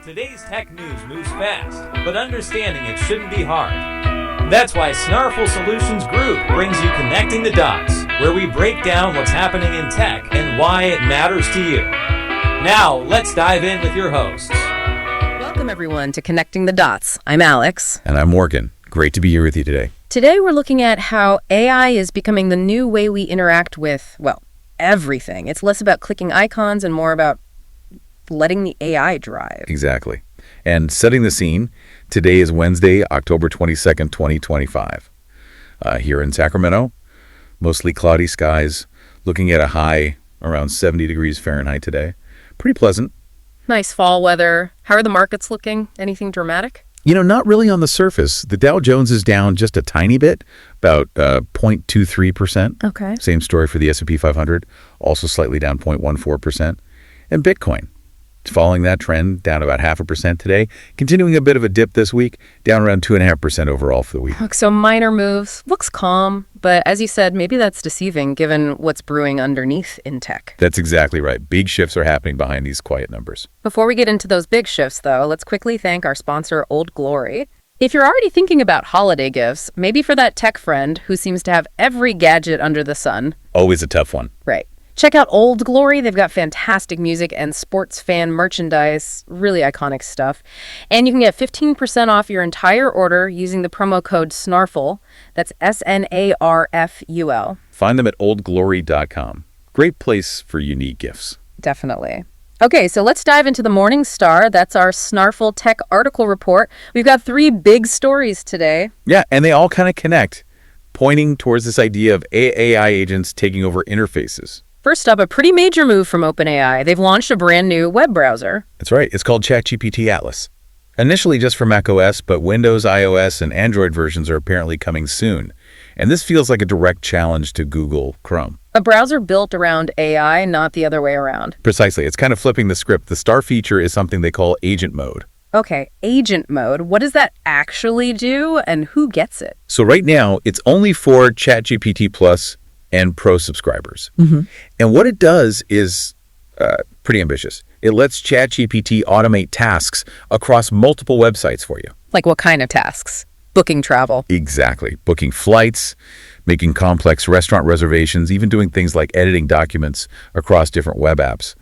Today's tech news moves fast, but understanding it shouldn't be hard. That's why Snarful Solutions Group brings you Connecting the Dots, where we break down what's happening in tech and why it matters to you. Now, let's dive in with your hosts. Welcome, everyone, to Connecting the Dots. I'm Alex. And I'm Morgan. Great to be here with you today. Today, we're looking at how AI is becoming the new way we interact with, well, everything. It's less about clicking icons and more about letting the AI drive. Exactly. And setting the scene, today is Wednesday, October 22nd, 2025. Here in Sacramento, mostly cloudy skies, looking at a high around 70 degrees Fahrenheit today. Pretty pleasant. Nice fall weather. How are the markets looking? Anything dramatic? You know, not really on the surface. The Dow Jones is down just a tiny bit, about 0.23%. Okay. Same story for the S&P 500, also slightly down 0.14%. And Bitcoin, following that trend, down about 0.5% today, continuing a bit of a dip this week, down around 2.5% overall for the week. So minor moves, looks calm, but as you said, maybe that's deceiving given what's brewing underneath in tech. That's exactly right. Big shifts are happening behind these quiet numbers. Before we get into those big shifts, though, let's quickly thank our sponsor, Old Glory. If you're already thinking about holiday gifts, maybe for that tech friend who seems to have every gadget under the sun. Always a tough one. Right. Check out Old Glory. They've got fantastic music and sports fan merchandise, really iconic stuff. And you can get 15% off your entire order using the promo code SNARFUL. That's SNARFUL. Find them at oldglory.com. Great place for unique gifts. Definitely. Okay, so let's dive into the Morning Star. That's our Snarful Tech article report. We've got 3 big stories today. Yeah, and they all kind of connect, pointing towards this idea of AI agents taking over interfaces. First up, a pretty major move from OpenAI. They've launched a brand new web browser. That's right. It's called ChatGPT Atlas. Initially just for macOS, but Windows, iOS, and Android versions are apparently coming soon. And this feels like a direct challenge to Google Chrome. A browser built around AI, not the other way around. Precisely. It's kind of flipping the script. The star feature is something they call agent mode. Okay, agent mode. What does that actually do, and who gets it? So right now, it's only for ChatGPT Plus and Pro subscribers. And what it does is pretty ambitious. It lets ChatGPT automate tasks across multiple websites for you. Like what kind of tasks? Booking travel. Exactly. Booking flights, making complex restaurant reservations, even doing things like editing documents across different web apps.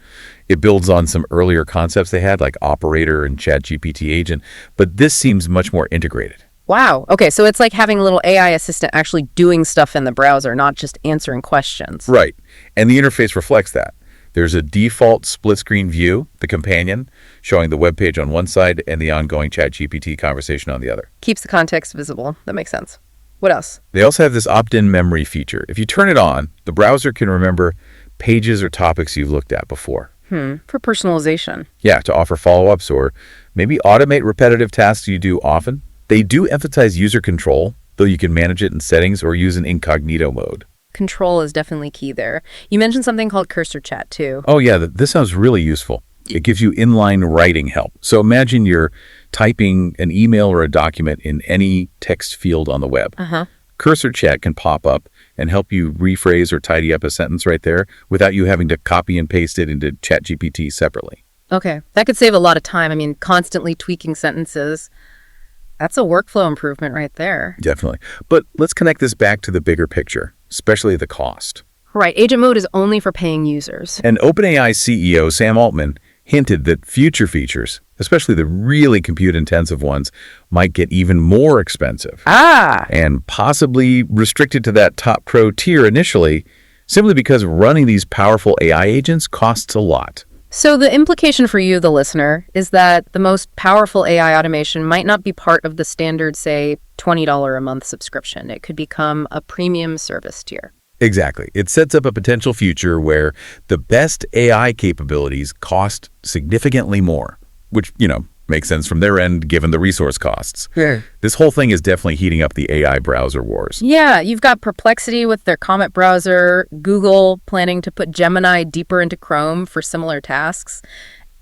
It builds on some earlier concepts they had, like Operator and ChatGPT Agent, but this seems much more integrated. Wow. Okay, so it's like having a little AI assistant actually doing stuff in the browser, not just answering questions. Right. And the interface reflects that. There's a default split-screen view, the companion, showing the web page on one side and the ongoing ChatGPT conversation on the other. Keeps the context visible. That makes sense. What else? They also have this opt-in memory feature. If you turn it on, the browser can remember pages or topics you've looked at before. For personalization. Yeah, to offer follow-ups or maybe automate repetitive tasks you do often. They do emphasize user control, though you can manage it in settings or use an incognito mode. Control is definitely key there. You mentioned something called cursor chat, too. Oh, yeah, this sounds really useful. It gives you inline writing help. So imagine you're typing an email or a document in any text field on the web. Cursor chat can pop up and help you rephrase or tidy up a sentence right there without you having to copy and paste it into ChatGPT separately. Okay, that could save a lot of time. I mean, constantly tweaking sentences. That's a workflow improvement right there. Definitely. But let's connect this back to the bigger picture, especially the cost. Right. Agent mode is only for paying users. And OpenAI CEO Sam Altman hinted that future features, especially the really compute-intensive ones, might get even more expensive. And possibly restricted to that top pro tier initially, simply because running these powerful AI agents costs a lot. So the implication for you, the listener, is that the most powerful AI automation might not be part of the standard, say, $20 a month subscription. It could become a premium service tier. Exactly. It sets up a potential future where the best AI capabilities cost significantly more, which, makes sense from their end given the resource costs. Sure. This whole thing is definitely heating up the AI browser wars. Yeah, you've got Perplexity with their Comet browser, Google planning to put Gemini deeper into Chrome for similar tasks.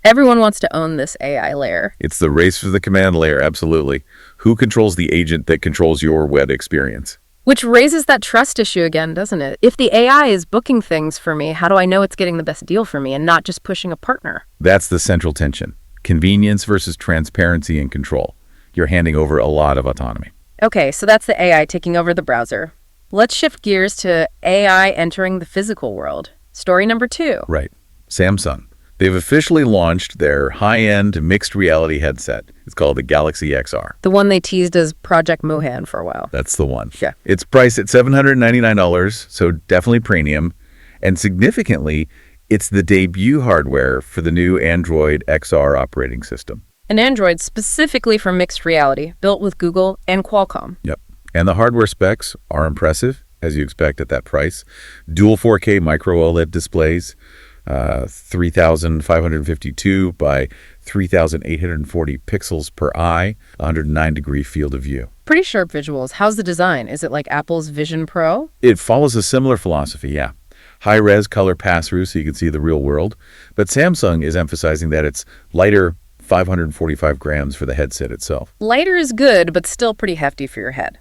Everyone wants to own this AI layer. It's the race for the command layer, absolutely. Who controls the agent that controls your web experience? Which raises that trust issue again, doesn't it? If the AI is booking things for me, how do I know it's getting the best deal for me and not just pushing a partner? That's the central tension. Convenience versus transparency and control. You're handing over a lot of autonomy. Okay, so that's the AI taking over the browser. Let's shift gears to AI entering the physical world. Story number 2. Right. Samsung. They've officially launched their high-end mixed reality headset. It's called the Galaxy XR. The one they teased as Project Mohan for a while. That's the one. Yeah. It's priced at $799, so definitely premium. And significantly, it's the debut hardware for the new Android XR operating system. An Android specifically for mixed reality, built with Google and Qualcomm. Yep. And the hardware specs are impressive, as you expect at that price. Dual 4K micro OLED displays, 3,552 by 3,840 pixels per eye, 109-degree field of view. Pretty sharp visuals. How's the design? Is it like Apple's Vision Pro? It follows a similar philosophy, yeah. High-res color pass-through so you can see the real world. But Samsung is emphasizing that it's lighter, 545 grams for the headset itself. Lighter is good, but still pretty hefty for your head.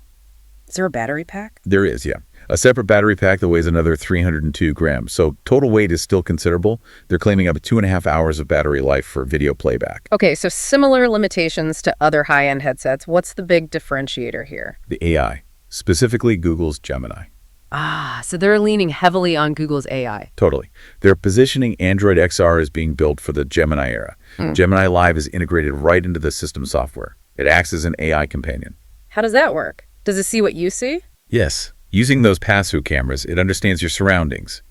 Is there a battery pack? There is, yeah. A separate battery pack that weighs another 302 grams. So total weight is still considerable. They're claiming up to 2.5 hours of battery life for video playback. Okay, so similar limitations to other high-end headsets. What's the big differentiator here? The AI, specifically Google's Gemini. Ah, so they're leaning heavily on Google's AI. Totally. They're positioning Android XR as being built for the Gemini era. Gemini Live is integrated right into the system software. It acts as an AI companion. How does that work? Does it see what you see? Yes. Using those pass-through cameras, it understands your surroundings.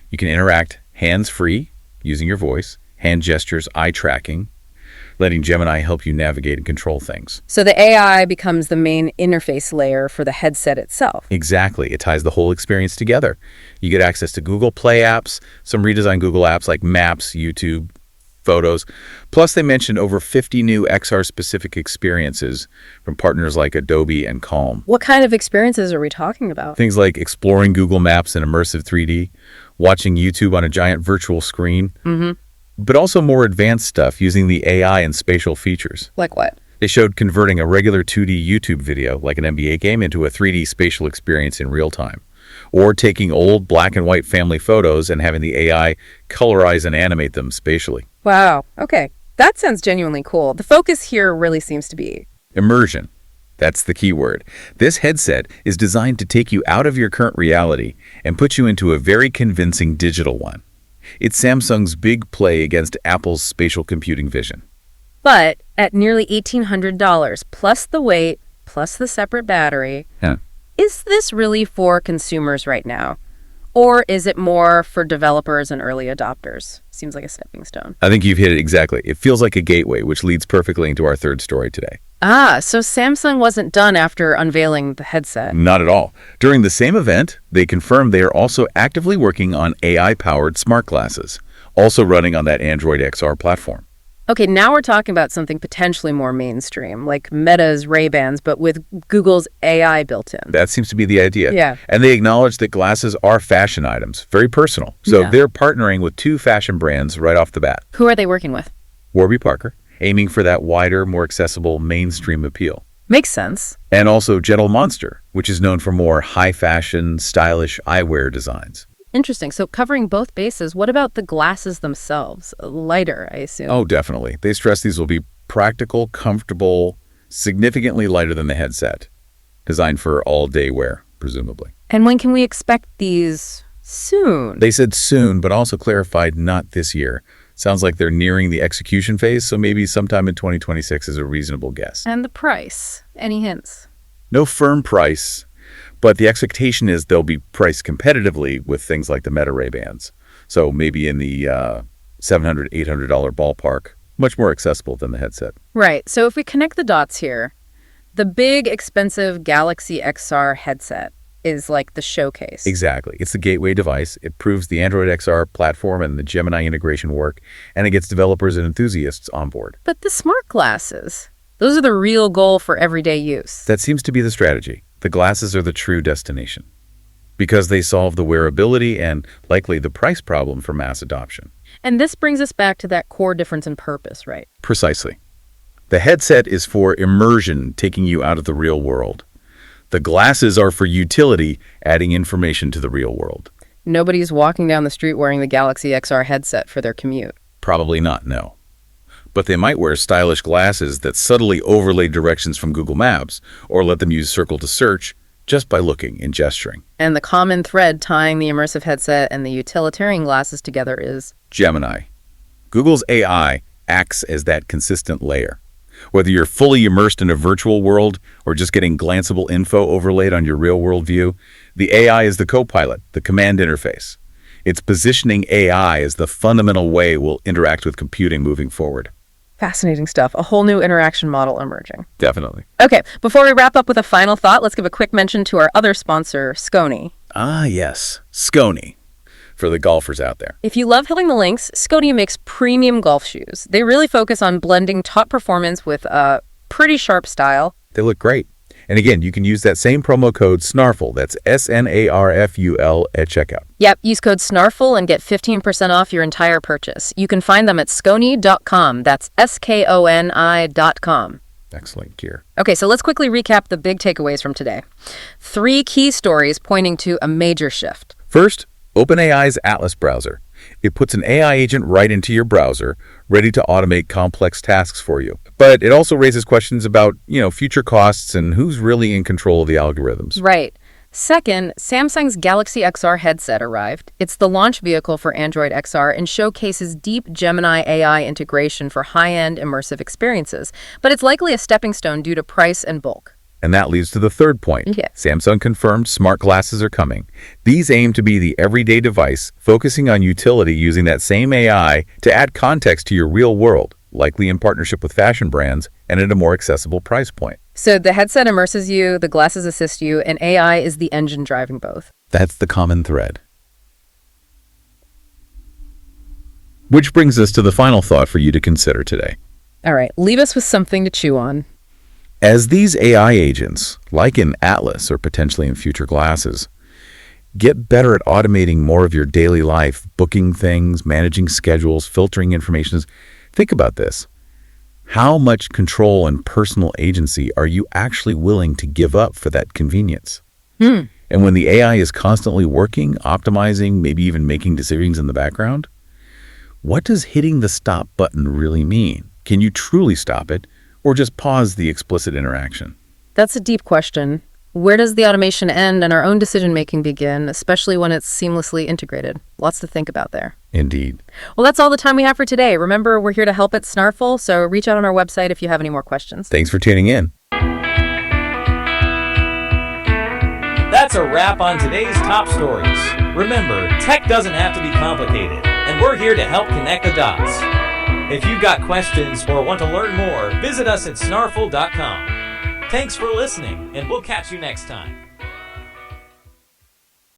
You can interact hands-free, using your voice, hand gestures, eye tracking, letting Gemini help you navigate and control things. So the AI becomes the main interface layer for the headset itself. Exactly. It ties the whole experience together. You get access to Google Play apps, some redesigned Google apps like Maps, YouTube, Photos. Plus, they mentioned over 50 new XR-specific experiences from partners like Adobe and Calm. What kind of experiences are we talking about? Things like exploring Google Maps in immersive 3D, watching YouTube on a giant virtual screen, but also more advanced stuff using the AI and spatial features. Like what? They showed converting a regular 2D YouTube video, like an NBA game, into a 3D spatial experience in real time. Or taking old black and white family photos and having the AI colorize and animate them spatially. Wow. Okay. That sounds genuinely cool. The focus here really seems to be Immersion. That's the key word. This headset is designed to take you out of your current reality and put you into a very convincing digital one. It's Samsung's big play against Apple's spatial computing vision. But at nearly $1,800, plus the weight, plus the separate battery, is this really for consumers right now? Or is it more for developers and early adopters? Seems like a stepping stone. I think you've hit it exactly. It feels like a gateway, which leads perfectly into our third story today. Ah, so Samsung wasn't done after unveiling the headset. Not at all. During the same event, they confirmed they are also actively working on AI-powered smart glasses, also running on that Android XR platform. Okay, now we're talking about something potentially more mainstream, like Meta's Ray-Bans, but with Google's AI built in. That seems to be the idea. Yeah. And they acknowledge that glasses are fashion items, very personal. So they're partnering with two fashion brands right off the bat. Who are they working with? Warby Parker, aiming for that wider, more accessible mainstream appeal. Makes sense. And also Gentle Monster, which is known for more high-fashion, stylish eyewear designs. Interesting. So covering both bases, what about the glasses themselves? Lighter, I assume. Oh, definitely. They stress these will be practical, comfortable, significantly lighter than the headset, designed for all-day wear, presumably. And when can we expect these? Soon. They said soon, but also clarified not this year. Sounds like they're nearing the execution phase, so maybe sometime in 2026 is a reasonable guess. And the price? Any hints? No firm price, but the expectation is they'll be priced competitively with things like the Meta Ray-Bans. So maybe in the $700, $800 ballpark, much more accessible than the headset. Right. So if we connect the dots here, the big, expensive Galaxy XR headset is like the showcase. Exactly. It's the gateway device. It proves the Android XR platform and the Gemini integration work, and it gets developers and enthusiasts on board. But the smart glasses, those are the real goal for everyday use. That seems to be the strategy. The glasses are the true destination because they solve the wearability and likely the price problem for mass adoption. And this brings us back to that core difference in purpose, right? Precisely. The headset is for immersion, taking you out of the real world. The glasses are for utility, adding information to the real world. Nobody's walking down the street wearing the Galaxy XR headset for their commute. Probably not, no. but they might wear stylish glasses that subtly overlay directions from Google Maps or let them use Circle to search just by looking and gesturing. And the common thread tying the immersive headset and the utilitarian glasses together is Gemini. Google's AI acts as that consistent layer. Whether you're fully immersed in a virtual world or just getting glanceable info overlaid on your real-world view, the AI is the co-pilot, the command interface. It's positioning AI as the fundamental way we'll interact with computing moving forward. fascinating stuff. A whole new interaction model emerging. Definitely. Okay, before we wrap up with a final thought, let's give a quick mention to our other sponsor, Scony. Ah, yes. Scony. For the golfers out there. If you love hitting the links, Scony makes premium golf shoes. They really focus on blending top performance with a pretty sharp style. They look great. And again, you can use that same promo code SNARFUL, that's SNARFUL, at checkout. Yep, use code SNARFUL and get 15% off your entire purchase. You can find them at scony.com. That's SKONI.com. Excellent gear. Okay, so let's quickly recap the big takeaways from today. 3 key stories pointing to a major shift. First, OpenAI's Atlas browser. It puts an AI agent right into your browser, ready to automate complex tasks for you. But it also raises questions about, future costs and who's really in control of the algorithms. Right. Second, Samsung's Galaxy XR headset arrived. It's the launch vehicle for Android XR and showcases deep Gemini AI integration for high-end immersive experiences. But it's likely a stepping stone due to price and bulk. And that leads to the third point. Yeah. Samsung confirmed smart glasses are coming. These aim to be the everyday device, focusing on utility using that same AI to add context to your real world, likely in partnership with fashion brands and at a more accessible price point. So the headset immerses you, the glasses assist you, and AI is the engine driving both. That's the common thread. Which brings us to the final thought for you to consider today. All right, leave us with something to chew on. As these AI agents, like in Atlas or potentially in future glasses, get better at automating more of your daily life, booking things, managing schedules, filtering information, think about this. How much control and personal agency are you actually willing to give up for that convenience? And when the AI is constantly working, optimizing, maybe even making decisions in the background, what does hitting the stop button really mean? Can you truly stop it? Or just pause the explicit interaction? That's a deep question. Where does the automation end and our own decision-making begin, especially when it's seamlessly integrated? Lots to think about there. Indeed. Well, that's all the time we have for today. Remember, we're here to help at Snarful, so reach out on our website if you have any more questions. Thanks for tuning in. That's a wrap on today's top stories. Remember, tech doesn't have to be complicated, and we're here to help connect the dots. If you've got questions or want to learn more, visit us at snarful.com. Thanks for listening, and we'll catch you next time.